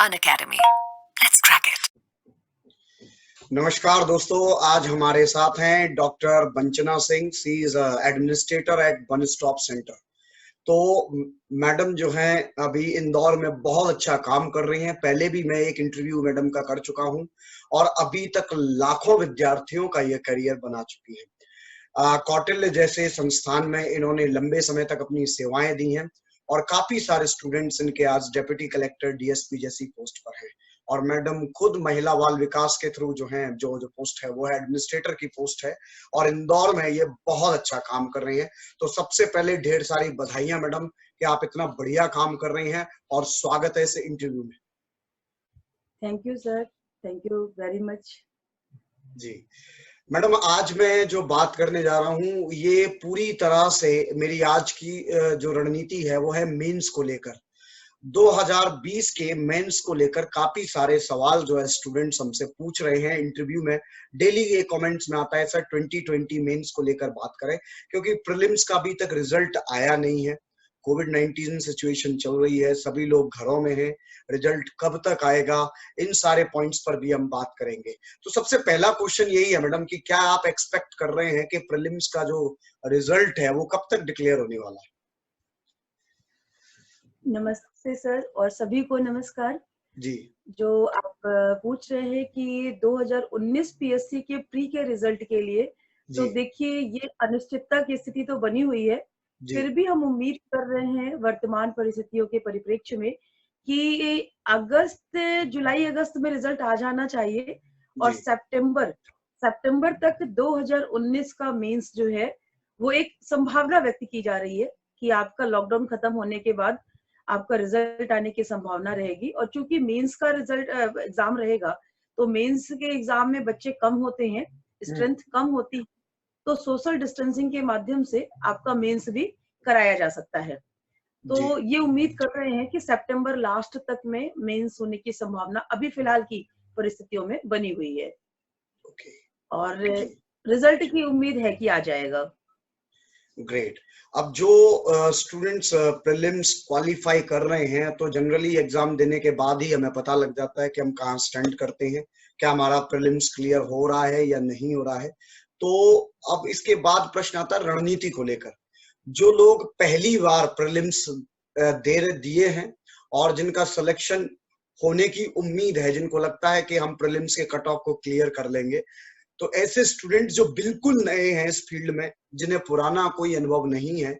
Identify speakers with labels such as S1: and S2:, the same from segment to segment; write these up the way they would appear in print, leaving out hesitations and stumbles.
S1: Unacademy. Let's crack it.
S2: नमस्कार दोस्तों, आज हमारे साथ हैं doctor Banchana Singh. She is administrator at one stop centre. तो मैडम जो हैं अभी इंदौर में बहुत अच्छा काम कर रही हैं। पहले भी मैं एक इंटरव्यू मैडम का कर चुका हूं और अभी तक लाखों विद्यार्थियों का ये करियर बना चुकी हैं। कौटिल्य जैसे संस्थान में इन्होंने लंबे समय तक अपनी सेवाएं दी हैं और काफी सारे स्टूडेंट्स इनके आज डेप्यूटी कलेक्टर, डीएसपी जैसी पोस्ट पर हैं। और मैडम खुद महिला बाल विकास के थ्रू जो है जो पोस्ट है वो है एडमिनिस्ट्रेटर की पोस्ट है और इंदौर में ये बहुत अच्छा काम कर रही है। तो सबसे पहले ढेर सारी बधाइयां मैडम कि आप इतना बढ़िया काम कर रही हैं और स्वागत है इस इंटरव्यू में।
S3: Thank you sir, thank you very much.
S2: जी मैडम, आज मैं जो बात करने जा रहा हूँ ये पूरी तरह से मेरी आज की जो रणनीति है वो है मेंस को लेकर। 2020 के मेंस को लेकर काफी सारे सवाल जो है स्टूडेंट्स हमसे पूछ रहे हैं इंटरव्यू में। डेली ये कमेंट्स में आता है सर 2020 मेंस को लेकर बात करें, क्योंकि प्रीलिम्स का अभी तक रिजल्ट आया नहीं है। कोविड-19 सिचुएशन चल रही है, सभी लोग घरों में हैं, रिजल्ट कब तक आएगा, इन सारे पॉइंट्स पर भी हम बात करेंगे। तो सबसे पहला क्वेश्चन यही है मैडम कि क्या आप एक्सपेक्ट कर रहे हैं कि प्रीलिम्स का जो रिजल्ट है वो कब तक डिक्लेयर होने वाला है?
S3: नमस्ते सर और सभी को नमस्कार
S2: जी।
S3: जो आप पूछ रहे हैं कि 2019 पीएससी के प्री के रिजल्ट के लिए, तो देखिए ये अनिश्चितता की स्थिति तो बनी हुई है। फिर भी हम उम्मीद कर रहे हैं वर्तमान परिस्थितियों के परिप्रेक्ष्य में कि जुलाई अगस्त में रिजल्ट आ जाना चाहिए और सितंबर तक 2019 का मेंस जो है वो एक संभावना व्यक्त की जा रही है कि आपका लॉकडाउन खत्म होने के बाद आपका रिजल्ट आने की संभावना रहेगी। और चूंकि मेंस का रिजल्ट एग्जाम रहेगा तो मेंस के एग्जाम में बच्चे कम होते हैं, स्ट्रेंथ कम होती है, तो सोशल डिस्टेंसिंग के माध्यम से आपका मेंस भी कराया जा सकता है। तो ये उम्मीद कर रहे हैं कि सितंबर लास्ट तक में मेंस होने की संभावना अभी फिलहाल की परिस्थितियों में बनी हुई है। और रिजल्ट की उम्मीद है कि आ जाएगा।
S2: ग्रेट। अब जो स्टूडेंट्स प्रीलिम्स क्वालिफाई कर रहे हैं तो जनरली एग्जाम देने के बाद ही हमें पता लग जाता है कि हम कहाँ स्टैंड करते हैं, क्या हमारा प्रीलिम्स क्लियर हो रहा है या नहीं हो रहा है। तो अब इसके बाद प्रश्न आता है रणनीति को लेकर। जो लोग पहली बार प्रीलिम्स दिए हैं और जिनका सिलेक्शन होने की उम्मीद है, जिनको लगता है कि हम प्रीलिम्स के कट ऑफ को क्लियर कर लेंगे, तो ऐसे स्टूडेंट जो बिल्कुल नए हैं इस फील्ड में, जिन्हें पुराना कोई अनुभव नहीं है,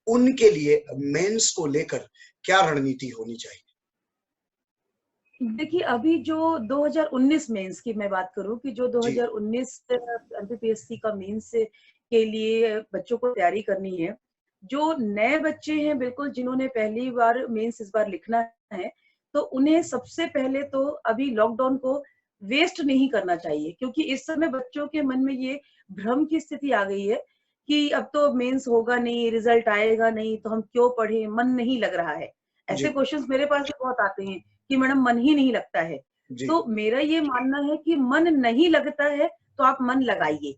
S2: उनके लिए मेंस को लेकर क्या रणनीति होनी चाहिए?
S3: देखिए अभी जो 2019 मेंस की मैं बात करूं कि जो 2019 एमपीपीएससी का मेंस के लिए बच्चों को तैयारी करनी है, जो नए बच्चे हैं बिल्कुल जिन्होंने पहली बार मेंस इस बार लिखना है, तो उन्हें सबसे पहले तो अभी लॉकडाउन को वेस्ट नहीं करना चाहिए, क्योंकि इस समय बच्चों के मन में ये भ्रम की स्थिति आ गई है कि अब तो मेंस होगा नहीं, रिजल्ट आएगा नहीं, तो हम क्यों पढ़े, मन नहीं लग रहा है। ऐसे क्वेश्चंस मेरे पास भी बहुत आते हैं कि मैडम मन ही नहीं लगता है। तो मेरा ये मानना है कि मन नहीं लगता है तो आप मन लगाइए।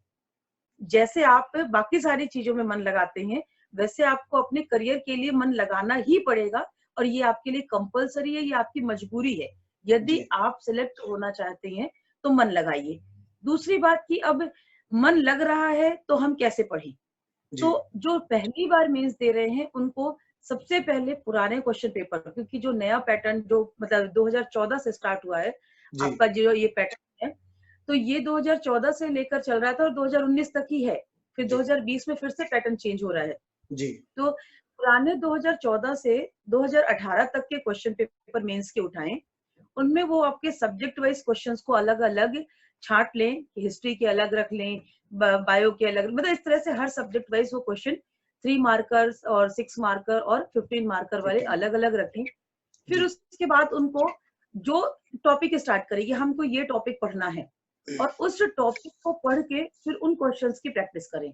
S3: जैसे आप बाकी सारी चीजों में मन लगाते हैं वैसे आपको अपने करियर के लिए मन लगाना ही पड़ेगा और ये आपके लिए कंपलसरी है, ये आपकी मजबूरी है। यदि आप सिलेक्ट होना चाहते हैं तो मन लगाइए। दूसरी बात कि अब मन लग रहा है तो हम कैसे पढ़ें? तो जो पहली बार मेंस दे रहे हैं उनको सबसे पहले पुराने क्वेश्चन पेपर, क्योंकि जो नया पैटर्न जो मतलब 2014 से स्टार्ट हुआ है आपका जो ये पैटर्न है, तो ये 2014 से लेकर चल रहा था और 2019 तक ही है। फिर 2020 में फिर से पैटर्न चेंज हो रहा है। तो पुराने 2014 से 2018 तक के क्वेश्चन पेपर मेंस के उठाएं, उनमें वो आपके सब्जेक्ट वाइज क्वेश्चंस को अलग अलग छांट लें, हिस्ट्री के अलग रख लें, बायो के अलग, मतलब इस तरह से हर सब्जेक्ट वाइज वो क्वेश्चन 3 मार्कर्स और 6 मार्कर और 15 मार्कर वाले अलग अलग रखें। फिर उसके बाद उनको जो टॉपिक स्टार्ट करें कि हमको ये टॉपिक पढ़ना है और उस टॉपिक को पढ़ के फिर उन क्वेश्चंस की प्रैक्टिस करें।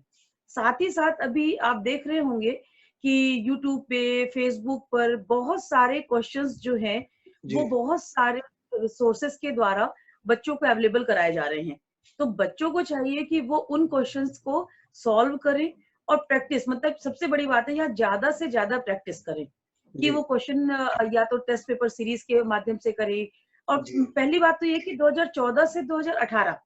S3: साथ ही साथ अभी आप देख रहे होंगे कि यूट्यूब पे, फेसबुक पर बहुत सारे क्वेश्चंस जो हैं वो बहुत सारे रिसोर्सेस के द्वारा बच्चों को अवेलेबल कराए जा रहे हैं। तो बच्चों को चाहिए कि वो उन क्वेश्चंस को सॉल्व करें और प्रैक्टिस, मतलब सबसे बड़ी बात है यहाँ ज्यादा से ज्यादा प्रैक्टिस करें। कि
S2: जी,
S3: वो क्वेश्चन या तो टेस्ट पेपर सीरीज के माध्यम से करे। और
S2: जी,
S3: पहली बात तो ये कि 2014 से 2018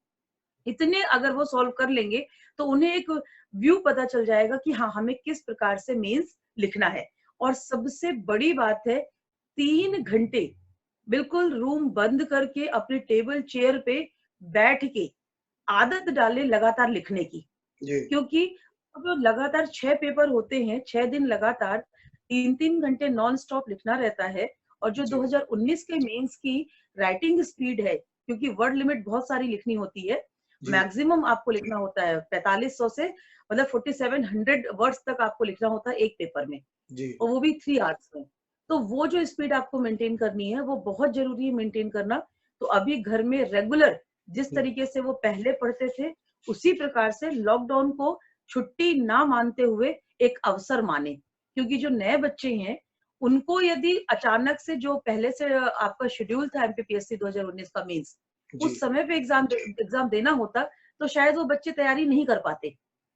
S3: इतने अगर वो सॉल्व कर लेंगे तो उन्हें एक व्यू पता चल जाएगा कि हाँ हमें किस प्रकार से मेंस लिखना है। और सबसे बड़ी बात है 3 घंटे बिल्कुल रूम बंद करके अपने टेबल चेयर पे बैठ के आदत डालें लगातार लिखने की।
S2: जी,
S3: क्योंकि जो लगातार 6 पेपर होते हैं, 6 दिन लगातार 3-3 घंटे नॉन स्टॉप लिखना रहता है। और जो
S2: जी,
S3: 2019 के मेंस की राइटिंग स्पीड है, क्योंकि वर्ड लिमिट बहुत सारी लिखनी होती है,
S2: जी,
S3: मैक्सिमम आपको लिखना होता है 4500 से मतलब 4700 वर्ड्स तक आपको लिखना होता है एक पेपर में,
S2: जी,
S3: और वो भी 3 आवर्स में। तो वो जो स्पीड आपको मेंटेन करनी है वो बहुत जरूरी है मेंटेन करना। तो अभी घर में रेगुलर जिस
S2: हुँ,
S3: तरीके से वो पहले पढ़ते थे उसी प्रकार से लॉकडाउन को छुट्टी ना मानते हुए एक अवसर माने। क्योंकि जो नए बच्चे हैं उनको यदि अचानक से जो पहले से आपका शेड्यूल था एमपीपीएससी 2019 का मेंस,
S2: जी,
S3: उस समय पे एग्जाम देना होता तो शायद वो बच्चे तैयारी नहीं कर पाते।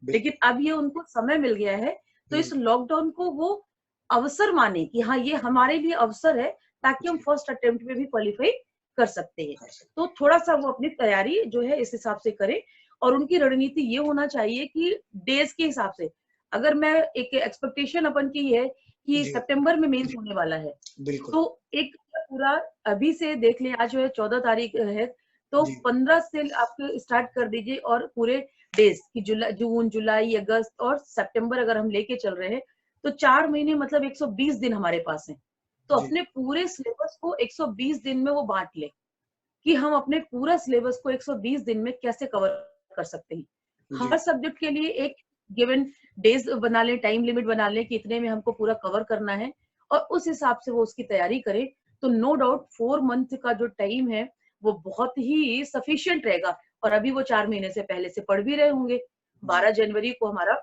S3: लेकिन
S2: बिल्कुल,
S3: अब ये उनको समय मिल गया है, तो
S2: हुँ,
S3: इस लॉकडाउन को वो अवसर माने कि हाँ ये हमारे लिए अवसर है, ताकि हम
S2: जी,
S3: फर्स्ट अटेम्प्ट में भी क्वालिफाई कर सकते हैं।
S2: कर सकते
S3: तो थोड़ा सा वो अपनी तैयारी जो है इस हिसाब से करें। और उनकी रणनीति ये होना चाहिए कि डेज के हिसाब से, अगर मैं एक एक्सपेक्टेशन अपन की है
S2: हैं।
S3: कि
S2: जी,
S3: सितंबर में मेंस होने वाला है,
S2: बिल्कुल,
S3: तो एक पूरा अभी से देख लें, आज जो है 14 तारीख है, तो
S2: जी,
S3: 15 से आप स्टार्ट कर दीजिए और पूरे डेज की जून जुलाई अगस्त और सितंबर अगर हम लेके चल रहे हैं, तो 4 महीने मतलब 120 दिन हमारे पास है। तो
S2: जी,
S3: अपने पूरे सिलेबस को 120 दिन में वो बांट ले कि हम अपने पूरा सिलेबस को 120 दिन में कैसे कवर कर सकते हैं।
S2: जी,
S3: हर सब्जेक्ट के लिए एक गिवन डेज बना लें, टाइम लिमिट बना लें कि इतने में हमको पूरा कवर करना है, और उस हिसाब से वो उसकी तैयारी करे। तो नो डाउट 4 मंथ का जो टाइम है वो बहुत ही सफिशिएंट रहेगा। और अभी वो 4 महीने से पहले से पढ़ भी रहे होंगे।
S2: जी,
S3: 12 जनवरी को हमारा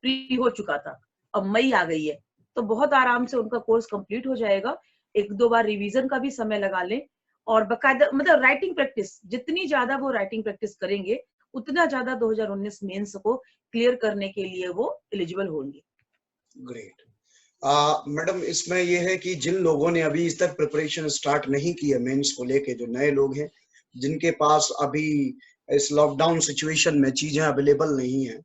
S3: प्री हो चुका था, अब मई आ गई है, तो बहुत आराम से उनका कोर्स कंप्लीट हो जाएगा। एक दो बार रिवीजन का भी समय लगा लें, और बकायदा मतलब राइटिंग प्रैक्टिस, जितनी ज्यादा वो राइटिंग प्रैक्टिस करेंगे उतना ज्यादा 2019 मेंस को क्लियर करने के लिए वो एलिजिबल होंगे।
S2: ग्रेट। मैडम इसमें ये है कि जिन लोगों ने अभी इस तक प्रिपरेशन स्टार्ट नहीं की है मेंस को लेके, जो नए लोग हैं, जिनके पास अभी इस लॉकडाउन सिचुएशन में चीजें अवेलेबल नहीं है,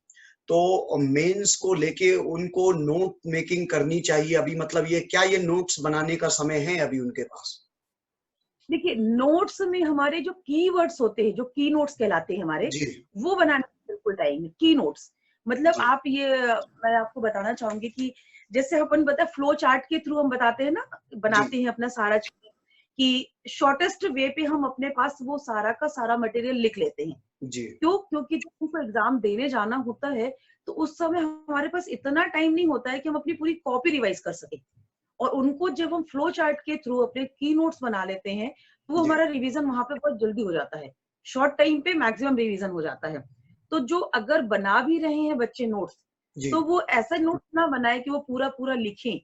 S2: तो मेंस को लेके उनको नोट मेकिंग करनी चाहिए अभी, मतलब ये क्या ये नोट्स बनाने का समय है अभी उनके पास?
S3: देखिए, नोट्स में हमारे जो कीवर्ड्स होते हैं, जो की नोट्स कहलाते हैं हमारे,
S2: जी,
S3: वो बनाने में बिल्कुल टाइम है। की नोट्स मतलब
S2: जी,
S3: आप ये, मैं आपको बताना चाहूंगी कि जैसे अपन बता फ्लो चार्ट के थ्रू हम बताते हैं ना,
S2: जी,
S3: बनाते हैं अपना सारा चीज, कि शॉर्टेस्ट वे पे हम अपने पास वो सारा का सारा मटेरियल लिख लेते हैं।
S2: जी,
S3: क्यों? क्योंकि जब हमको एग्जाम देने जाना होता है तो उस समय हमारे पास इतना टाइम नहीं होता है कि हम अपनी पूरी कॉपी रिवाइज कर सके। और उनको जब हम फ्लो चार्ट के थ्रू अपने की नोट्स बना लेते हैं तो वो
S2: जी,
S3: हमारा रिवीजन वहां पे बहुत जल्दी हो जाता है, शॉर्ट टाइम पे मैक्सिमम रिवीजन हो जाता है। तो जो अगर बना भी रहे हैं बच्चे नोट्स,
S2: जी,
S3: तो वो ऐसा नोट्स ना बनाए कि वो पूरा पूरा लिखें।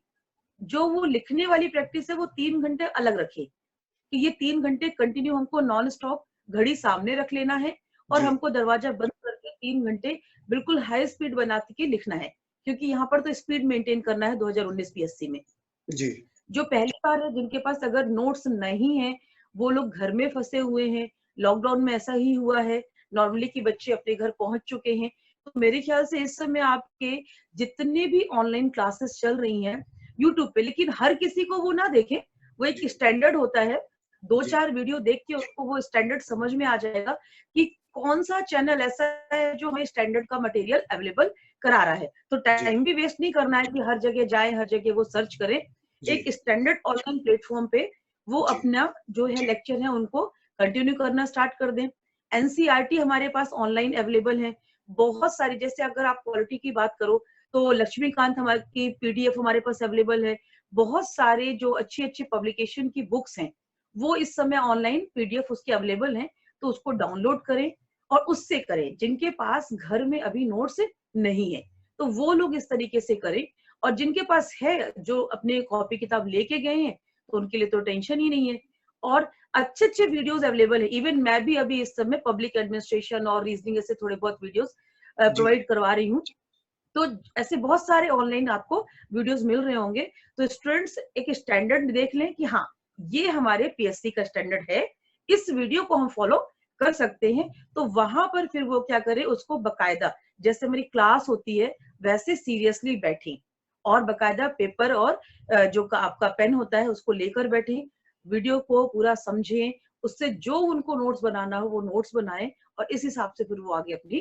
S3: जो वो लिखने वाली प्रैक्टिस है वो 3 घंटे अलग रखें, कि ये 3 घंटे कंटिन्यू हमको नॉन स्टॉप घड़ी सामने रख लेना है, और
S2: जी,
S3: हमको दरवाजा बंद करके 3 घंटे बिल्कुल हाई स्पीड बना के लिखना है। क्योंकि यहाँ पर तो स्पीड मेंटेन करना है 2019 पीएससी में।
S2: जी,
S3: जो पहली बार है जिनके पास अगर नोट्स नहीं है, वो लोग घर में फंसे हुए हैं, लॉकडाउन में ऐसा ही हुआ है, नॉर्मली कि बच्चे अपने घर पहुंच चुके हैं। तो मेरे ख्याल से इस समय आपके जितने भी ऑनलाइन क्लासेस चल रही हैं यूट्यूब पे, लेकिन हर किसी को वो ना देखें, वो एक
S2: जी,
S3: स्टैंडर्ड होता है। दो
S2: जी,
S3: चार वीडियो देख के उनको वो स्टैंडर्ड समझ में आ जाएगा कि कौन सा चैनल ऐसा है जो हमें स्टैंडर्ड का मटेरियल अवेलेबल करा रहा है। तो
S2: जी,
S3: टाइम भी वेस्ट नहीं करना है कि हर जगह जाए, हर जगह वो सर्च करें।
S2: जी,
S3: एक स्टैंडर्ड ऑनलाइन प्लेटफॉर्म पे वो
S2: जी,
S3: अपना जो है लेक्चर है उनको कंटिन्यू करना स्टार्ट कर दें। एनसीईआरटी हमारे पास ऑनलाइन अवेलेबल है बहुत सारी। जैसे अगर आप क्वालिटी की बात करो तो लक्ष्मीकांत हमारे की पीडीएफ हमारे पास अवेलेबल है। बहुत सारे जो अच्छी अच्छी पब्लिकेशन की बुक्स हैं वो इस समय ऑनलाइन पीडीएफ उसके अवेलेबल हैं, तो उसको डाउनलोड करें और उससे करें। जिनके पास घर में अभी नोट्स नहीं है तो वो लोग इस तरीके से करें, और जिनके पास है जो अपने कॉपी किताब लेके गए हैं तो उनके लिए तो टेंशन ही नहीं है। और अच्छे अच्छे वीडियोस अवेलेबल है। इवन मैं भी अभी इस समय पब्लिक एडमिनिस्ट्रेशन और रीजनिंग ऐसे थोड़े बहुत वीडियोस
S2: जी,
S3: प्रोवाइड करवा रही हूँ। तो ऐसे बहुत सारे ऑनलाइन आपको वीडियोस मिल रहे होंगे। तो स्टूडेंट्स एक स्टैंडर्ड देख लें कि हाँ, ये हमारे पीएससी का स्टैंडर्ड है, इस वीडियो को हम फॉलो कर सकते हैं। तो वहां पर फिर वो क्या करे, उसको बकायदा जैसे हमारी क्लास होती है वैसे सीरियसली बैठे और बकायदा पेपर और जो आपका पेन होता है उसको लेकर बैठे, वीडियो को पूरा समझें, उससे जो उनको नोट्स बनाना हो वो नोट्स बनाएं और इस हिसाब से फिर वो आगे अपनी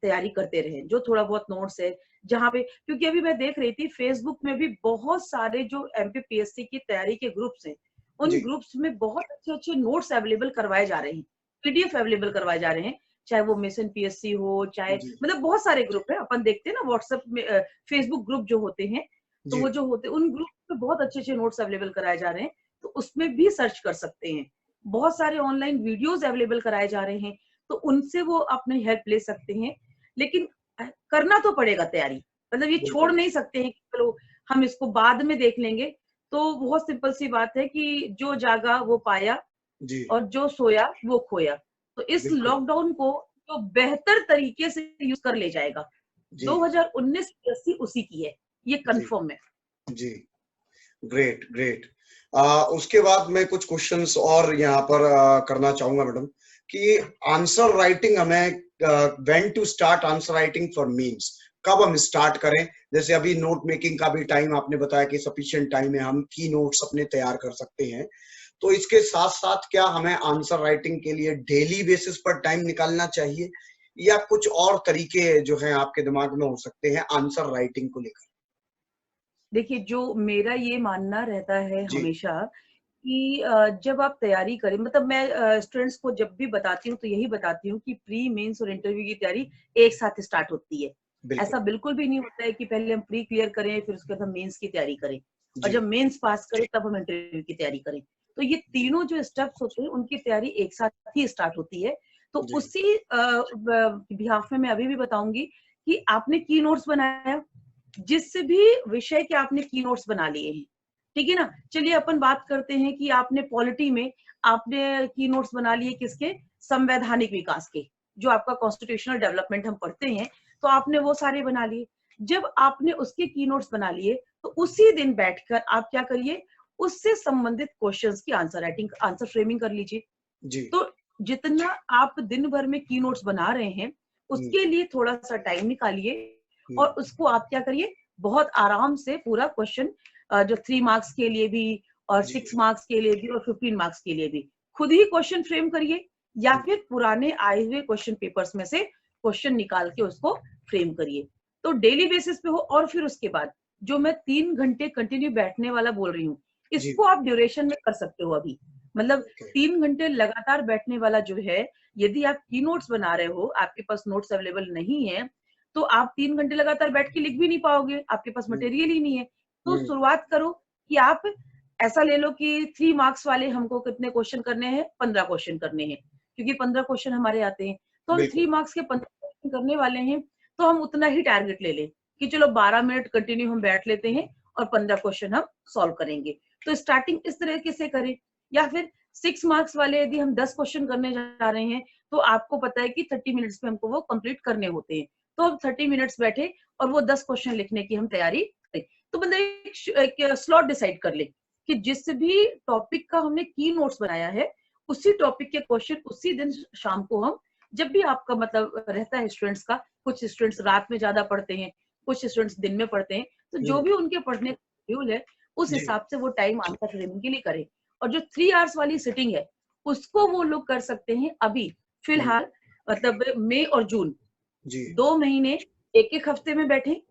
S3: तैयारी करते रहे। जो थोड़ा बहुत नोट्स है जहाँ पे, क्योंकि अभी मैं देख रही थी फेसबुक में भी बहुत सारे जो एमपीपीएससी की तैयारी के ग्रुप्स हैं, उन
S2: जी
S3: ग्रुप्स में बहुत अच्छे अच्छे नोट्स अवेलेबल करवाए जा रहे हैं, पीडीएफ अवेलेबल करवाए जा रहे हैं, चाहे वो मिशन पीएससी हो, चाहे
S2: जी
S3: मतलब बहुत सारे ग्रुप है, अपन देखते हैं ना व्हाट्सएप में, फेसबुक ग्रुप जो होते हैं, तो
S2: जी
S3: वो जो होते हैं उन ग्रुप में बहुत अच्छे अच्छे नोट्स अवेलेबल कराए जा रहे हैं, तो उसमें भी सर्च कर सकते हैं। बहुत सारे ऑनलाइन वीडियोस अवेलेबल कराए जा रहे हैं, तो उनसे वो अपनी हेल्प ले सकते हैं। लेकिन करना तो पड़ेगा तैयारी, मतलब ये छोड़
S2: बिल्कुल
S3: नहीं सकते हैं कि चलो हम इसको बाद में देख लेंगे। तो बहुत सिंपल सी बात है कि जो जागा वो पाया
S2: जी
S3: और जो सोया वो खोया। तो इस
S2: बिल्कुल
S3: लॉकडाउन को जो बेहतर तरीके से यूज कर ले जाएगा,
S2: जी
S3: 2019 की उसी की है, ये
S2: जी
S3: कंफर्म है।
S2: जी ग्रेट ग्रेट। उसके बाद मैं कुछ क्वेश्चंस और यहाँ पर करना चाहूंगा मैडम कि आंसर राइटिंग हमें when to start answer writing for means, कब हम स्टार्ट करें? जैसे अभी नोट मेकिंग का भी टाइम आपने बताया कि सफिशिएंट टाइम है, हम की नोट्स अपने तैयार कर सकते हैं, तो इसके साथ साथ क्या हमें आंसर राइटिंग के लिए डेली बेसिस पर टाइम निकालना चाहिए या कुछ और तरीके जो हैं आपके दिमाग में हो सकते हैं आंसर राइटिंग को लेकर?
S3: देखिए, जो मेरा ये मानना रहता है
S2: जी
S3: हमेशा कि जब आप तैयारी करें, मतलब मैं स्टूडेंट्स को जब भी बताती हूँ तो यही बताती हूँ कि प्री मेंस और इंटरव्यू की तैयारी एक साथ स्टार्ट होती है।
S2: बिल्कुल
S3: ऐसा बिल्कुल भी नहीं होता है कि पहले हम प्री क्लियर करें फिर उसके बाद हम मेंस की तैयारी करें और
S2: जी
S3: जब मेंस पास करें तब हम इंटरव्यू की तैयारी करें। तो ये तीनों जो स्टेप्स होते हैं उनकी तैयारी एक साथ ही स्टार्ट होती है। तो
S2: जी
S3: उसी बिहाफ में मैं अभी भी बताऊंगी कि आपने की नोट्स बनाया, जिस भी विषय के आपने की नोट्स बना लिए हैं, ठीक है ना। चलिए अपन बात करते हैं कि आपने पॉलिटी में आपने की नोट्स बना लिए किसके, संवैधानिक विकास के, जो आपका कॉन्स्टिट्यूशनल डेवलपमेंट हम पढ़ते हैं, तो आपने वो सारे बना लिए। जब आपने उसके की नोट्स बना लिए तो उसी दिन बैठकर आप क्या करिए, उससे संबंधित क्वेश्चंस की आंसर राइटिंग, आंसर फ्रेमिंग कर लीजिए।
S2: जी
S3: तो जितना आप दिन भर में की नोट्स बना रहे हैं
S2: हम्म,
S3: उसके लिए थोड़ा सा टाइम निकालिए और
S2: हम्म,
S3: उसको आप क्या करिए, बहुत आराम से पूरा क्वेश्चन, जो 3 मार्क्स के लिए भी और
S2: जी
S3: 6 मार्क्स के लिए भी और 15 मार्क्स के लिए भी खुद ही क्वेश्चन फ्रेम करिए, या
S2: हम्म,
S3: फिर पुराने आए हुए क्वेश्चन पेपर्स में से क्वेश्चन निकाल के उसको फ्रेम करिए। तो डेली बेसिस पे हो, और फिर उसके बाद जो मैं 3 घंटे कंटिन्यू बैठने वाला बोल रही हूँ,
S2: जी
S3: इसको आप ड्यूरेशन में कर सकते हो अभी। मतलब
S2: ओके
S3: 3 घंटे लगातार बैठने वाला जो है, यदि आप की नोट्स बना रहे हो, आपके पास नोट्स अवेलेबल नहीं है, तो आप 3 घंटे लगातार बैठ के लिख भी नहीं पाओगे, आपके पास
S2: हम्म,
S3: मटेरियल ही नहीं है। तो
S2: हम्म,
S3: शुरुआत करो कि आप ऐसा ले लो कि 3 मार्क्स वाले हमको कितने क्वेश्चन करने हैं, 15 क्वेश्चन करने हैं, क्योंकि 15 क्वेश्चन हमारे आते हैं। तो हम
S2: बिल्कुल
S3: 3 मार्क्स के 15 क्वेश्चन करने वाले हैं, तो हम उतना ही टारगेट ले लें कि चलो 12 मिनट कंटिन्यू हम बैठ लेते हैं और 15 क्वेश्चन हम सॉल्व करेंगे। तो स्टार्टिंग इस तरीके से करें। या फिर 6 मार्क्स वाले यदि हम 10 क्वेश्चन करने जा रहे हैं, तो आपको पता है कि 30 मिनट्स में हमको वो कंप्लीट करने होते हैं। तो अब 30 मिनट्स बैठे और वो 10 क्वेश्चन लिखने की हम तैयारी करें। तो बंदा एक स्लॉट डिसाइड कर ले कि जिस भी टॉपिक का हमने की नोट्स बनाया है, उसी टॉपिक के क्वेश्चन उसी दिन शाम को हम, जब भी आपका मतलब रहता है स्टूडेंट्स का, कुछ स्टूडेंट्स रात में ज्यादा पढ़ते हैं, कुछ स्टूडेंट्स दिन में पढ़ते हैं, तो जो
S2: हम्म,
S3: भी उनके पढ़ने का शेड्यूल है उस
S2: जी
S3: हिसाब से वो टाइम आंसर फ्रेमिंग के लिए करें। और जो 3 आवर्स वाली सिटिंग है उसको वो लोग कर सकते हैं अभी
S2: हम्म,
S3: फिलहाल, मतलब मई और जून,
S2: जी
S3: 2 महीने एक एक हफ्ते में बैठे,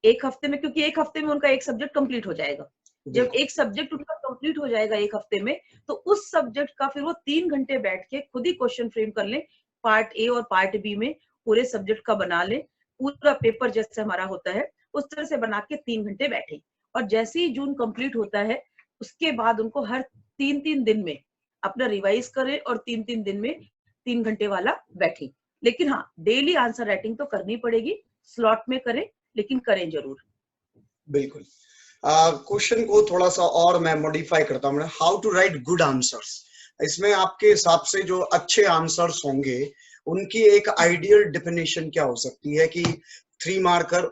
S3: एक हफ्ते में, क्योंकि एक हफ्ते में उनका एक सब्जेक्ट कंप्लीट हो जाएगा। जब
S2: बिल्कुल
S3: एक सब्जेक्ट उनका कंप्लीट हो जाएगा एक हफ्ते में, तो उस सब्जेक्ट का फिर वो 3 घंटे बैठ के खुद ही क्वेश्चन फ्रेम कर ले, पार्ट ए और पार्ट बी में पूरे सब्जेक्ट का बना ले, पूरा पेपर जैसे हमारा होता है उस तरह से बना के 3 घंटे बैठे। और जैसे ही जून कंप्लीट होता है उसके बाद उनको हर 3-3 दिन में अपना रिवाइज करे और 3-3 दिन में 3 घंटे वाला बैठे। लेकिन हाँ, डेली आंसर राइटिंग तो करनी पड़ेगी, स्लॉट में करें, लेकिन करें जरूर।
S2: बिल्कुल। क्वेश्चन को थोड़ा सा और मैं मॉडिफाई करता हूँ, how to write good answers. इसमें आपके हिसाब से जो अच्छे आंसर्स होंगे उनकी एक आइडियल डेफिनेशन क्या हो सकती है कि 3 marker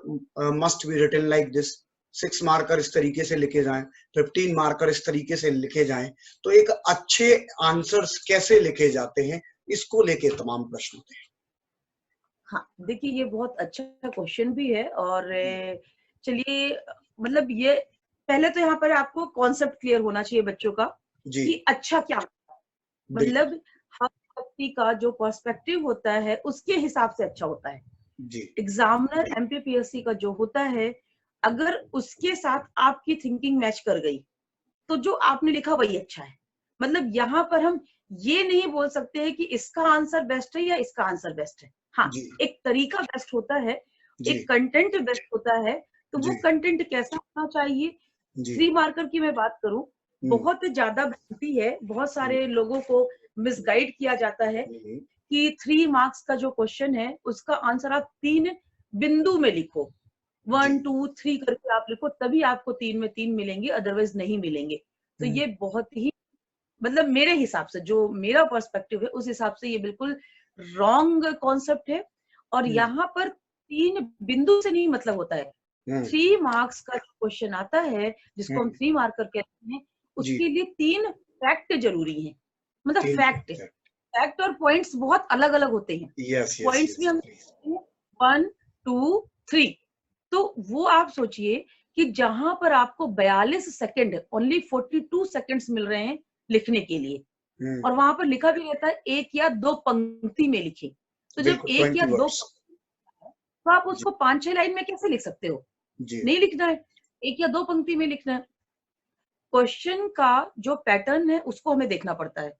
S2: must be written like this, 6 marker इस तरीके से लिखे जाएं, 15 मार्कर इस तरीके से लिखे जाएं, तो एक अच्छे आंसर्स कैसे लिखे जाते हैं, इसको लेके तमाम प्रश्न थे।
S3: हाँ, देखिए ये बहुत अच्छा क्वेश्चन भी है और चलिए मतलब ये पहले तो यहाँ पर आपको कॉन्सेप्ट क्लियर होना चाहिए बच्चों का
S2: जी
S3: कि अच्छा क्या होता है।
S2: बिल्कुल
S3: मतलब हर व्यक्ति का जो पर्सपेक्टिव होता है उसके हिसाब से अच्छा होता है।
S2: जी
S3: एग्जामिनर एमपीपीएससी का जो होता है, अगर उसके साथ आपकी थिंकिंग मैच कर गई तो जो आपने लिखा वही अच्छा है। मतलब यहाँ पर हम ये नहीं बोल सकते हैं कि इसका आंसर बेस्ट है या इसका आंसर बेस्ट है। हाँ,
S2: जी
S3: एक तरीका बेस्ट होता है,
S2: जी
S3: एक कंटेंट बेस्ट होता है। तो
S2: जी
S3: वो कंटेंट कैसा होना चाहिए?
S2: जी
S3: 3 मार्कर की मैं बात करूं,
S2: हम्म
S3: बहुत ज्यादा भ्रांति है, बहुत
S2: हम्म
S3: सारे लोगों को मिसगाइड किया जाता है
S2: हम्म,
S3: कि 3 मार्क्स का जो क्वेश्चन है उसका आंसर आप 3 बिंदु में लिखो,
S2: जी
S3: 1 2 3 करके आप लिखो, तभी आपको 3 में 3 मिलेंगे, अदरवाइज नहीं मिलेंगे। तो
S2: हम्म
S3: ये बहुत ही मतलब मेरे हिसाब से जो मेरा पर्सपेक्टिव है उस हिसाब से ये बिल्कुल रॉन्ग कॉन्सेप्ट है। और
S2: हम्म
S3: यहाँ पर 3 बिंदु से नहीं मतलब होता है।
S2: हम्म
S3: 3 मार्क्स का जो क्वेश्चन आता है जिसको हम
S2: हम्म,
S3: 3 मार्कर कहते हैं,
S2: जी
S3: उसके लिए 3 फैक्ट जरूरी है। मतलब
S2: 3
S3: फैक्ट
S2: फैक्टर,
S3: फैक्ट और पॉइंट्स बहुत अलग अलग होते हैं।
S2: यस यस
S3: पॉइंट्स भी
S2: यस
S3: हम
S2: प्लीज,
S3: 1 2 3, तो वो आप सोचिए कि जहां पर आपको 42 सेकंड, ओनली 42 सेकंड्स मिल रहे हैं लिखने के लिए,
S2: हम्म
S3: और वहां पर लिखा भी रहता है 1 या 2 पंक्ति में लिखे। तो जब
S2: बिल्कुल
S3: 1 या
S2: 20
S3: 2
S2: वर्ड्स,
S3: तो आप
S2: जी
S3: उसको 5-6 लाइन में कैसे लिख सकते हो?
S2: जी
S3: नहीं लिखना है, 1 या 2 पंक्ति में लिखना है। क्वेश्चन का जो पैटर्न है उसको हमें देखना पड़ता है।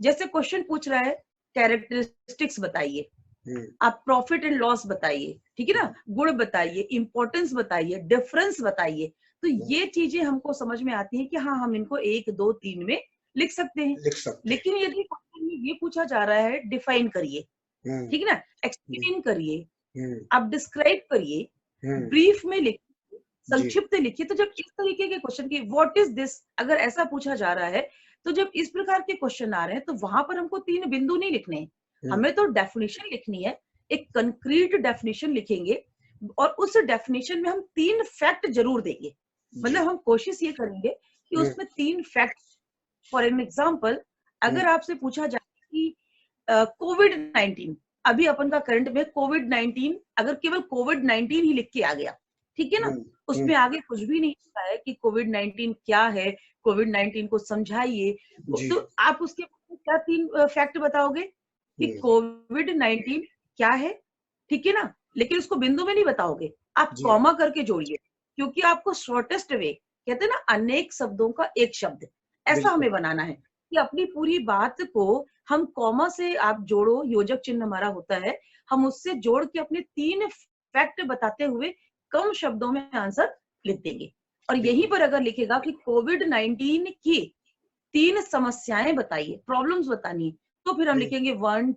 S3: जैसे क्वेश्चन पूछ रहा है कैरेक्टरिस्टिक्स बताइए,
S2: हम्म
S3: आप प्रॉफिट एंड लॉस बताइए, ठीक है ना,
S2: हम्म
S3: गुण बताइए, इंपॉर्टेंस बताइए, डिफरेंस बताइए। तो
S2: हम्म,
S3: ये चीजें हमको समझ में आती है कि हाँ, हम इनको 1 2 3 में लिख सकते हैं।
S2: लिख सकते हैं,
S3: लेकिन यदि क्वेश्चन में ये पूछा जा रहा है डिफाइन करिए,
S2: हम्म
S3: ठीक है ना,
S2: हम्म
S3: एक्सप्लेन करिए,
S2: हम्म
S3: आप डिस्क्राइब करिए,
S2: हम्म,
S3: ब्रीफ में लिखिए,
S2: जी
S3: संक्षिप्त लिखिए। तो जब इस तरीके के क्वेश्चन की व्हाट इज दिस अगर ऐसा पूछा जा रहा है, तो जब इस प्रकार के क्वेश्चन आ रहे हैं तो वहां पर हमको 3 बिंदु नहीं लिखने हैं,
S2: हम्म
S3: हमें तो डेफिनेशन लिखनी है, एक कंक्रीट डेफिनेशन लिखेंगे और उस डेफिनेशन में हम 3 फैक्ट जरूर देंगे।
S2: जी
S3: मतलब हम कोशिश ये करेंगे कि
S2: हम्म
S3: उसमें 3 फैक्ट, फॉर एन एग्जाम्पल,
S2: हम्म
S3: अगर आपसे पूछा जाए कि कोविड 19, अभी अपन का करंट में कोविड 19, अगर केवल कोविड 19 ही लिख के आ गया, ठीक है ना,
S2: हम्म
S3: उसमें आगे कुछ भी नहीं लिखा है कि कोविड 19 क्या है, कोविड 19 को समझाइए,
S2: जी
S3: तो आप उसके बाद क्या 3 फैक्ट बताओगे कि
S2: हम्म
S3: कोविड 19 क्या है, ठीक है ना, लेकिन उसको बिंदु में नहीं बताओगे, आप
S2: जी
S3: कॉमा करके जोड़िए, क्योंकि आपको शॉर्टेस्ट वे, कहते हैं ना अनेक शब्दों का एक शब्द, ऐसा
S2: बिल्कुल
S3: हमें बनाना है कि अपनी पूरी बात को हम कॉमा से आप जोड़ो, योजक चिन्ह हमारा होता है, हम उससे जोड़ के अपने 3 फैक्ट बताते हुए कम शब्दों में आंसर लिख देंगे। और यहीं
S2: बिल्कुल
S3: पर अगर लिखेगा कि कोविड 19 की 3 समस्याएं बताइए, प्रॉब्लम्स बतानी है, तो फिर हम
S2: हम्म
S3: लिखेंगे 1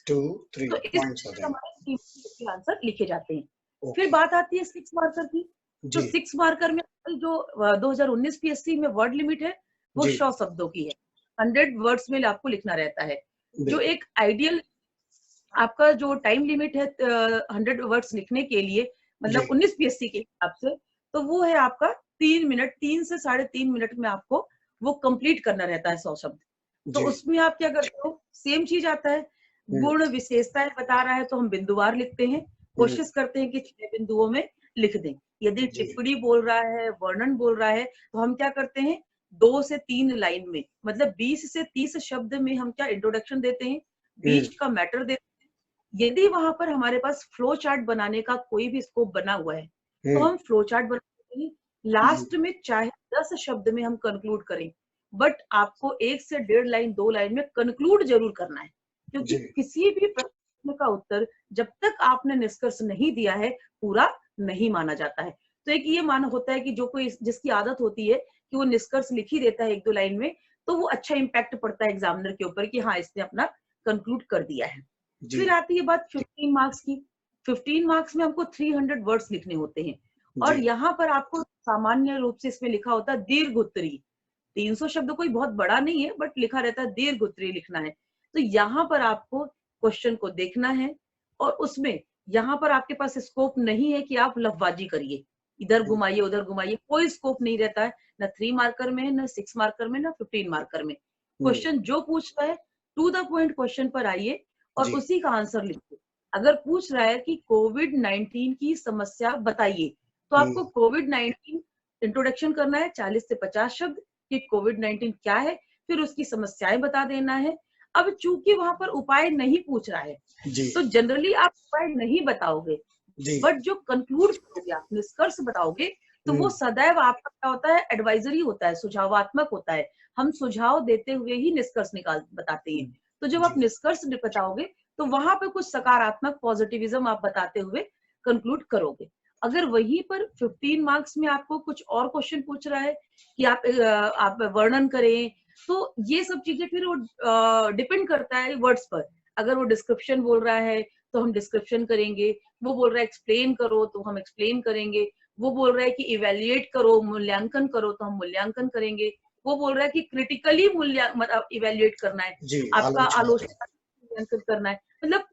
S2: 2 3
S3: तो इस
S2: पॉइंट्स आ
S3: तरह से
S2: जाएंगे,
S3: हमारे 3 के आंसर लिखे जाते हैं। फिर
S2: ओके
S3: बात आती है 6 मार्कर की। तो
S2: जी
S3: 6 मार्कर में जो 2019 पीएससी में वर्ड लिमिट है वो
S2: जी
S3: 100 शब्दों की है, 100 वर्ड्स में आपको लिखना रहता है। जो
S2: बिल्कुल
S3: एक आइडियल आपका जो टाइम लिमिट है 100 वर्ड्स लिखने के लिए,
S2: जी
S3: मतलब 19 पीएससी के हिसाब से, तो वो है आपका 3 मिनट, 3 से 3.5 मिनट में आपको वो कंप्लीट करना रहता है 100 शब्द। तो
S2: जी
S3: उसमें आप क्या करते हो, सेम चीज आता है,
S2: हम्म
S3: गुण विशेषताएं बता रहा है तो हम बिंदुवार लिखते हैं,
S2: हम्म
S3: कोशिश करते हैं कि 6 बिंदुओं में लिख दें। यदि
S2: जी
S3: टिप्पणी बोल रहा है, वर्णन बोल रहा है, तो हम क्या करते हैं, 2 से 3 लाइन में, मतलब 20 से 30 शब्द में हम क्या इंट्रोडक्शन देते हैं,
S2: हम्म
S3: बीच का मैटर देते हैं। यदि वहां पर हमारे पास फ्लो चार्ट बनाने का कोई भी स्कोप बना हुआ है, तो
S2: हम्म
S3: हम फ्लो चार्ट बनाते हैं,
S2: जी
S3: लास्ट में चाहे 10 शब्द में हम कंक्लूड करें, बट आपको 1 से 1.5 लाइन 2 लाइन में कंक्लूड जरूर करना है, क्योंकि
S2: जी
S3: किसी भी प्रश्न का उत्तर जब तक आपने निष्कर्ष नहीं दिया है पूरा नहीं माना जाता है। तो एक ये मान होता है कि जो कोई जिसकी आदत होती है कि वो निष्कर्ष लिख ही देता है 1-2 लाइन में, तो वो अच्छा इम्पैक्ट पड़ता है एग्जामिनर के ऊपर कि हाँ, इसने अपना कंक्लूड कर दिया है।
S2: जी
S3: फिर आती है बात 15 मार्क्स की। 15 मार्क्स में हमको 300 वर्ड्स लिखने होते हैं,
S2: जी
S3: और यहाँ पर आपको सामान्य रूप से इसमें लिखा होता है दीर्घ उत्तरी। 300 शब्द कोई बहुत बड़ा नहीं है, बट लिखा रहता है दीर्घ उत्तरी लिखना है। तो यहाँ पर आपको क्वेश्चन को देखना है, और उसमें यहाँ पर आपके पास स्कोप नहीं है कि आप लफबाजी करिए, इधर घुमाइए उधर घुमाइए, कोई स्कोप नहीं रहता है, ना 3 मार्कर में, ना 6 मार्कर में, ना 15 मार्कर में। क्वेश्चन जो पूछ रहा है टू द पॉइंट क्वेश्चन पर आइए और
S2: जी।
S3: उसी का आंसर लिखिए। अगर पूछ रहा है कि कोविड-19 की समस्या बताइए, तो आपको कोविड-19 इंट्रोडक्शन करना है 40 से 50 शब्द कि कोविड-19 क्या है, फिर उसकी समस्याएं बता देना है। अब चूंकि वहां पर उपाय नहीं पूछ रहा है,
S2: जी।
S3: तो जनरली आप उपाय नहीं बताओगे,
S2: जी।
S3: बट जो कंक्लूड करोगे, आप निष्कर्ष बताओगे, तो वो सदैव आपका क्या होता है, एडवाइजरी होता है, सुझावात्मक होता है। हम सुझाव देते हुए ही निष्कर्ष बताते हैं। तो जब आप
S2: जी।
S3: निष्कर्ष बताओगे, तो वहां पे कुछ सकारात्मक पॉजिटिविज्म आप बताते हुए कंक्लूड करोगे। अगर वहीं पर 15 मार्क्स में आपको कुछ और क्वेश्चन पूछ रहा है कि आप वर्णन करें, तो ये सब चीजें फिर वो डिपेंड करता है वर्ड्स पर। अगर वो डिस्क्रिप्शन बोल रहा है तो हम डिस्क्रिप्शन करेंगे, वो बोल रहा है एक्सप्लेन करो तो हम एक्सप्लेन करेंगे, वो बोल रहा है कि इवेल्युएट करो, मूल्यांकन करो तो हम मूल्यांकन करेंगे, वो बोल रहा है कि क्रिटिकली मतलब इवेल्युएट करना है,
S2: जी,
S3: आपका
S2: आलोचना।
S3: आलोचना मूल्यांकन करना है। मतलब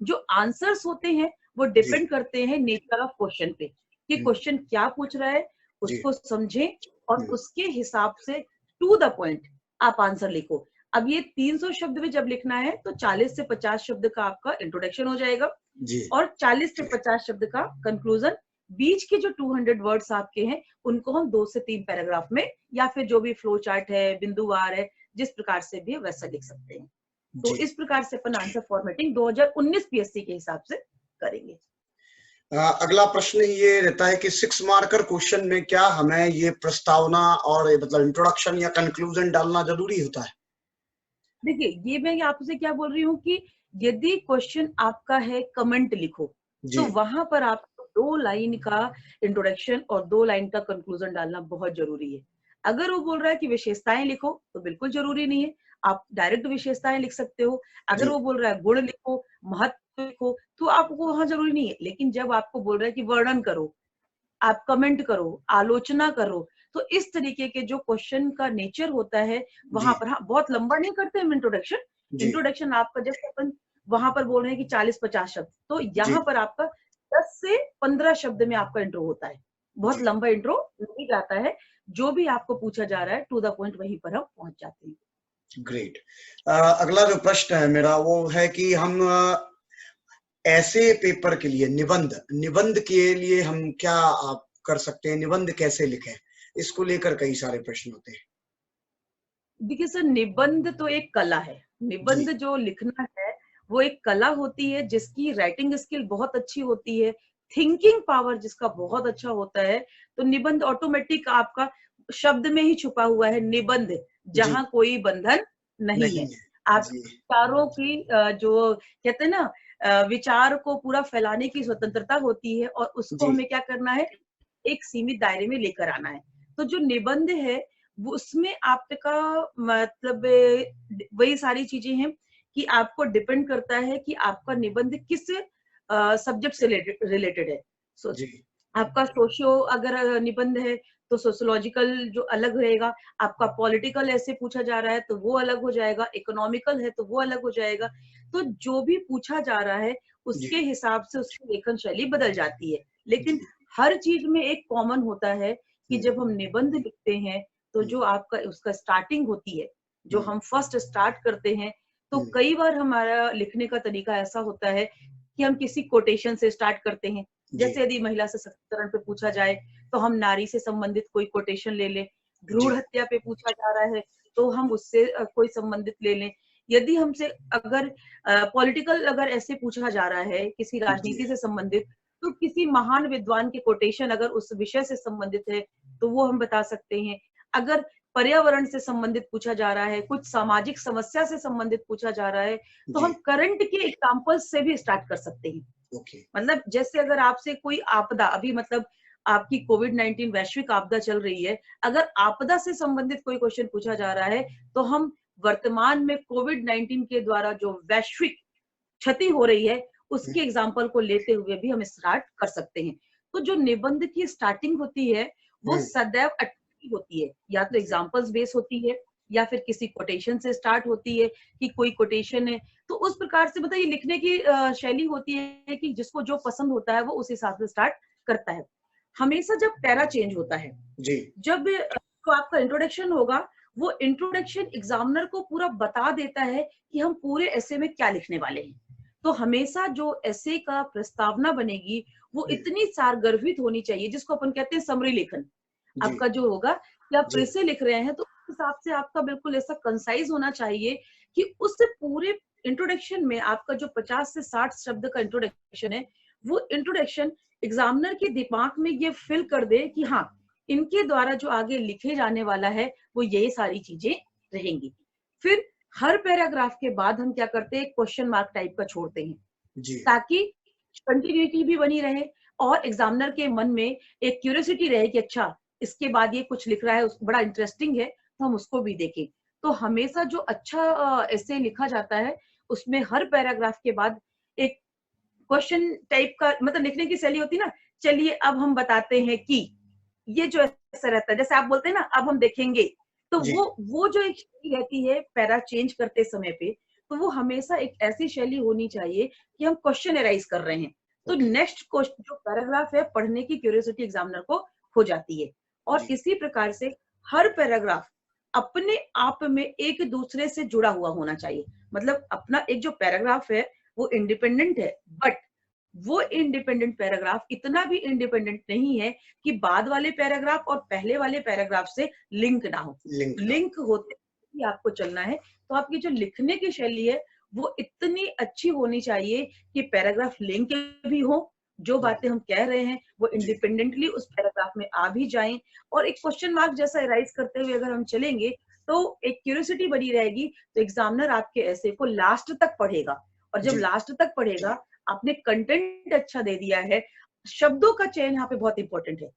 S3: जो आंसर्स होते हैं वो
S2: जी।
S3: डिपेंड करते हैं नेचर ऑफ क्वेश्चन पे, कि क्वेश्चन क्या पूछ रहा है,
S2: जी।
S3: उसको समझें और उसके हिसाब से टू द पॉइंट आप आंसर लिखो। अब ये 300 शब्द में जब लिखना है तो 40 से 50 शब्द का आपका इंट्रोडक्शन हो जाएगा
S2: जी।
S3: और 40 से 50 शब्द का कंक्लूजन। बीच के जो 200 वर्ड्स आपके हैं उनको हम 2 से 3 पैराग्राफ में या फिर जो भी फ्लो चार्ट है, बिंदुवार है, जिस प्रकार से भी वैसा लिख सकते हैं। तो
S2: जी।
S3: इस प्रकार से अपन आंसर फॉर्मेटिंग 2019 पीएससी के हिसाब से करेंगे।
S2: अगला प्रश्न ये रहता है कि 6 मार्कर क्वेश्चन में क्या हमें ये प्रस्तावना और मतलब इंट्रोडक्शन या कंक्लूजन डालना जरूरी होता है?
S3: देखिए, ये मैं आपसे क्या बोल रही हूँ कि यदि क्वेश्चन आपका है कमेंट लिखो,
S2: जी।
S3: तो वहां पर आपको 2 लाइन का इंट्रोडक्शन और 2 लाइन का कंक्लूजन डालना बहुत जरूरी है। अगर वो बोल रहा है कि विशेषताएं लिखो तो बिल्कुल जरूरी नहीं है, आप डायरेक्ट विशेषताएं लिख सकते हो। अगर
S2: जी।
S3: वो बोल रहा है गुण लिखो, महत्व लिखो, तो आपको वहां जरूरी नहीं है। लेकिन जब आपको बोल रहा है कि वर्णन करो, आप कमेंट करो, आलोचना करो, तो इस तरीके के जो क्वेश्चन का नेचर होता है वहां
S2: जी।
S3: पर, हाँ, बहुत लंबा नहीं करते हम इंट्रोडक्शन।
S2: जी।
S3: इंट्रोडक्शन आपका जैसे अपन वहां पर बोल रहे हैं कि 40-50 शब्द, तो
S2: जी।
S3: यहाँ पर आपका 10 से 15 शब्द में आपका इंट्रो होता है। बहुत
S2: जी।
S3: लंबा इंट्रो नहीं जाता है, जो भी आपको पूछा जा रहा है टू द पॉइंट वहीं पर हम पहुंच जाते हैं।
S2: ग्रेट। अगला जो प्रश्न है मेरा वो है कि हम ऐसे पेपर के लिए निबंध के लिए हम क्या आप कर सकते हैं, निबंध कैसे लिखें, इसको लेकर कई सारे प्रश्न होते हैं।
S3: देखिए सर, निबंध तो एक कला है।
S2: जी।
S3: निबंध जो लिखना है वो एक कला होती है, जिसकी राइटिंग स्किल बहुत अच्छी होती है, थिंकिंग पावर जिसका बहुत अच्छा होता है। तो निबंध ऑटोमेटिक आपका शब्द में ही छुपा हुआ है, निबंध,
S2: जी।
S3: जहां कोई बंधन नहीं
S2: नहीं
S3: है।
S2: है।
S3: आप
S2: जी।
S3: विचारों की जो कहते हैं ना, विचार को पूरा फैलाने की स्वतंत्रता होती है और उसको
S2: जी।
S3: हमें क्या करना है, एक सीमित दायरे में लेकर आना है। तो जो निबंध है वो उसमें आपका मतलब वही सारी चीजें हैं कि आपको डिपेंड करता है कि आपका निबंध किस सब्जेक्ट से रिलेटेड है। सो
S2: जी।
S3: आपका सोशियो अगर निबंध है तो सोशियोलॉजिकल जो अलग रहेगा, आपका पॉलिटिकल ऐसे पूछा जा रहा है तो वो अलग हो जाएगा, इकोनॉमिकल है तो वो अलग हो जाएगा। तो जो भी पूछा जा रहा है
S2: जी।
S3: उसके हिसाब से उसकी लेखन शैली बदल जाती है। लेकिन
S2: जी।
S3: हर चीज में एक कॉमन होता है कि
S2: हम्म।
S3: जब हम निबंध लिखते हैं तो जो आपका उसका स्टार्टिंग होती है, जो
S2: हम्म।
S3: हम फर्स्ट स्टार्ट करते हैं, तो
S2: हम्म।
S3: कई बार हमारा लिखने का तरीका ऐसा होता है कि हम किसी कोटेशन से स्टार्ट करते हैं।
S2: जी।
S3: जैसे यदि महिला सशक्तिकरण पे पूछा जाए तो हम नारी से संबंधित कोई कोटेशन ले लें,
S2: जी।
S3: भ्रूण हत्या पे पूछा जा रहा है तो हम उससे कोई संबंधित ले लें। यदि हमसे अगर पॉलिटिकल अगर ऐसे पूछा जा रहा है किसी
S2: जी।
S3: राजनीति से संबंधित, तो किसी महान विद्वान के कोटेशन अगर उस विषय से संबंधित है तो वो हम बता सकते हैं। अगर पर्यावरण से संबंधित पूछा जा रहा है, कुछ सामाजिक समस्या से संबंधित पूछा जा रहा है, तो
S2: जी।
S3: हम करंट के एग्जाम्पल्स से भी स्टार्ट कर सकते हैं।
S2: ओके।
S3: मतलब जैसे अगर आपसे कोई आपदा, अभी मतलब आपकी कोविड-19 वैश्विक आपदा चल रही है, अगर आपदा से संबंधित कोई क्वेश्चन पूछा जा रहा है, तो हम वर्तमान में कोविड-19 के द्वारा जो वैश्विक क्षति हो रही है, उसके एग्जाम्पल को लेते हुए भी हम स्टार्ट कर सकते हैं। तो जो निबंध की स्टार्टिंग होती है, वो
S2: हम्म।
S3: सदैव अटकी होती है, या तो
S2: जी।
S3: एग्जाम्पल्स बेस होती है, या फिर किसी कोटेशन से स्टार्ट होती है कि कोई कोटेशन है, तो उस प्रकार से मतलब ये लिखने की शैली होती है कि जिसको जो पसंद होता है वो उस हिसाब से स्टार्ट करता है। हमेशा जब पैरा चेंज होता है,
S2: जी
S3: जब जो आपका इंट्रोडक्शन होगा, वो इंट्रोडक्शन एग्जामिनर को पूरा बता देता है कि हम पूरे एसे में क्या लिखने वाले हैं। तो हमेशा जो एसे का प्रस्तावना बनेगी वो
S2: जी
S3: इतनी सारगर्भित होनी चाहिए, जिसको अपन कहते हैं समरी लेखन।
S2: जी
S3: आपका जो होगा कि आप
S2: जी
S3: प्रेसे लिख रहे हैं तो उस हिसाब से आपका बिल्कुल ऐसा कंसाइज होना चाहिए कि उस पूरे इंट्रोडक्शन में आपका जो 50 से 60 शब्द का इंट्रोडक्शन है, वो इंट्रोडक्शन एग्जामिनर के दिमाग में ये फिल कर दे कि हाँ, इनके द्वारा जो आगे लिखे जाने वाला है वो ये सारी चीजें रहेंगी। फिर हर पैराग्राफ के बाद हम क्या करते हैं, क्वेश्चन मार्क टाइप का छोड़ते हैं,
S2: जी
S3: ताकि कंटिन्यूटी भी बनी रहे और एग्जामिनर के मन में एक क्यूरियोसिटी रहे कि अच्छा, इसके बाद ये कुछ लिख रहा है, बड़ा इंटरेस्टिंग है, तो हम उसको भी देखें। तो हमेशा जो अच्छा ऐसे लिखा जाता है, उसमें हर पैराग्राफ के बाद एक क्वेश्चन टाइप का मतलब लिखने की शैली होती है ना, चलिए अब हम बताते हैं कि ये जो ऐसा रहता है, जैसे आप बोलते हैं ना अब हम देखेंगे, तो
S2: जी
S3: वो जो एक शैली रहती है पैरा चेंज करते समय पे, तो वो हमेशा एक ऐसी शैली होनी चाहिए कि हम क्वेश्चन एराइज कर रहे हैं, तो
S2: ओके
S3: नेक्स्ट क्वेश्चन जो पैराग्राफ है पढ़ने की क्यूरियोसिटी एग्जामिनर को हो जाती है। और
S2: जी
S3: इसी प्रकार से हर पैराग्राफ अपने आप में एक दूसरे से जुड़ा हुआ होना चाहिए। मतलब अपना एक जो पैराग्राफ है वो इंडिपेंडेंट है, बट वो इंडिपेंडेंट पैराग्राफ इतना भी इंडिपेंडेंट नहीं है कि बाद वाले पैराग्राफ और पहले वाले पैराग्राफ से लिंक ना हो।
S2: लिंक ना
S3: लिंक होते ही आपको चलना है। तो आपकी जो लिखने की शैली है वो इतनी अच्छी होनी चाहिए कि पैराग्राफ लिंक भी हो, जो
S2: हो
S3: बातें हम कह रहे हैं वो
S2: जी
S3: इंडिपेंडेंटली उस पैराग्राफ में आ भी जाएं, और एक क्वेश्चन मार्क जैसा राइज करते हुए अगर हम चलेंगे तो एक क्यूरियोसिटी बनी रहेगी। तो एग्जामिनर आपके ऐसे को लास्ट तक पढ़ेगा, और जब
S2: जी
S3: लास्ट तक पढ़ेगा, आपने कंटेंट अच्छा दे दिया है, शब्दों का चयन यहाँ पे बहुत इंपॉर्टेंट है।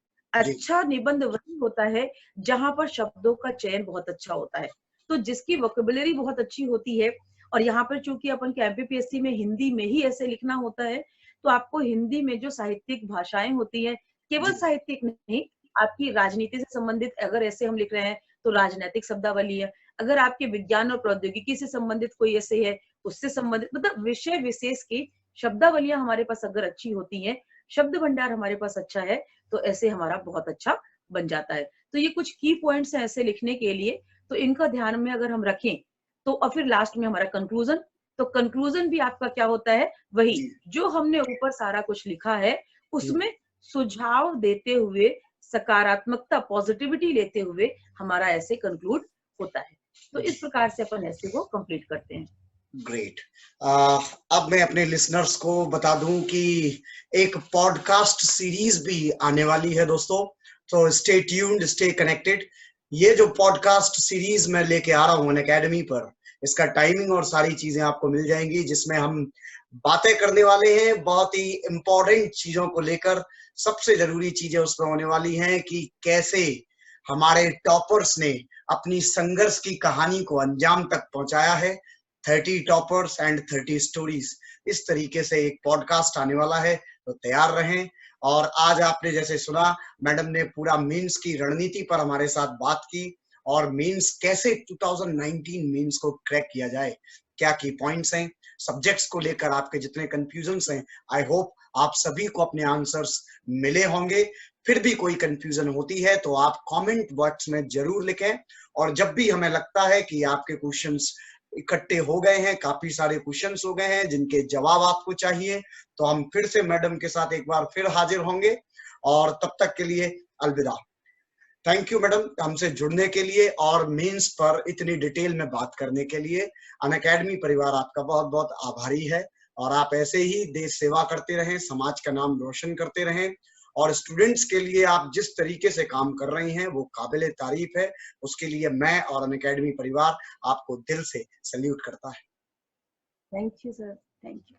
S2: जी
S3: अच्छा निबंध वही होता है जहां पर शब्दों का चयन बहुत अच्छा होता है। तो जिसकी वोकेबुलरी बहुत अच्छी होती है, और यहाँ पर चूंकि अपन के एमपीपीएससी में हिंदी में ही ऐसे लिखना होता है, तो आपको हिंदी में जो साहित्यिक भाषाएं होती है, केवल
S2: जी
S3: साहित्यिक नहीं, आपकी राजनीति से संबंधित अगर ऐसे हम लिख रहे हैं तो राजनैतिक शब्दावली है, अगर आपके विज्ञान और प्रौद्योगिकी से संबंधित कोई ऐसे है उससे संबंधित, मतलब विषय विशेष की शब्दावलियां हमारे पास अगर अच्छी होती हैं, शब्द भंडार हमारे पास अच्छा है, तो ऐसे हमारा बहुत अच्छा बन जाता है। तो ये कुछ की पॉइंट्स हैं ऐसे लिखने के लिए, तो इनका ध्यान में अगर हम रखें, तो और फिर लास्ट में हमारा कंक्लूजन, तो कंक्लूजन भी आपका क्या होता है, वही
S2: जी
S3: जो हमने ऊपर सारा कुछ लिखा है
S2: हम्म,
S3: उसमें सुझाव देते हुए, सकारात्मकता पॉजिटिविटी लेते हुए हमारा ऐसे कंक्लूड होता है। तो
S2: जी
S3: इस प्रकार से अपन ऐसे को कंप्लीट करते हैं।
S2: ग्रेट। अब मैं अपने लिसनर्स को बता दूं कि एक पॉडकास्ट सीरीज भी आने वाली है दोस्तों, तो स्टे ट्यून्ड, स्टे कनेक्टेड। ये जो पॉडकास्ट सीरीज मैं लेके आ रहा हूँ अनअकैडमी पर, इसका टाइमिंग और सारी चीजें आपको मिल जाएंगी, जिसमें हम बातें करने वाले हैं बहुत ही इंपॉर्टेंट चीजों को लेकर। सबसे जरूरी चीजें उसमें होने वाली हैं कि कैसे हमारे टॉपर्स ने अपनी संघर्ष की कहानी को अंजाम तक पहुंचाया है। 30 टॉपर्स एंड 30 स्टोरीज, इस तरीके से एक पॉडकास्ट आने वाला है, तो तैयार रहें। और आज आपने जैसे सुना, मैडम ने पूरा मेंस की रणनीति पर हमारे साथ बात की, और मेंस कैसे 2019 मेंस को क्रैक किया जाए, क्या की पॉइंट्स हैं, सब्जेक्ट्स को लेकर आपके जितने कंफ्यूजन्स हैं, आई होप आप सभी को अपने आंसर्स मिले होंगे। फिर भी कोई कंफ्यूजन होती है तो आप कमेंट बॉक्स में जरूर लिखें, और जब भी हमें लगता है कि आपके क्वेश्चंस इकट्ठे हो गए हैं, काफी सारे क्वेश्चंस हो गए हैं जिनके जवाब आपको चाहिए, तो हम फिर से मैडम के साथ एक बार फिर हाजिर होंगे। और तब तक के लिए अलविदा। थैंक यू मैडम हमसे जुड़ने के लिए और मेंस पर इतनी डिटेल में बात करने के लिए। अनअकैडमी परिवार आपका बहुत बहुत आभारी है, और आप ऐसे ही देश सेवा करते रहें, समाज का नाम रोशन करते रहें, और स्टूडेंट्स के लिए आप जिस तरीके से काम कर रही हैं वो काबिले तारीफ है। उसके लिए मैं और अनअकैडमी परिवार आपको दिल से सैल्यूट करता है।
S3: Thank you sir, thank you.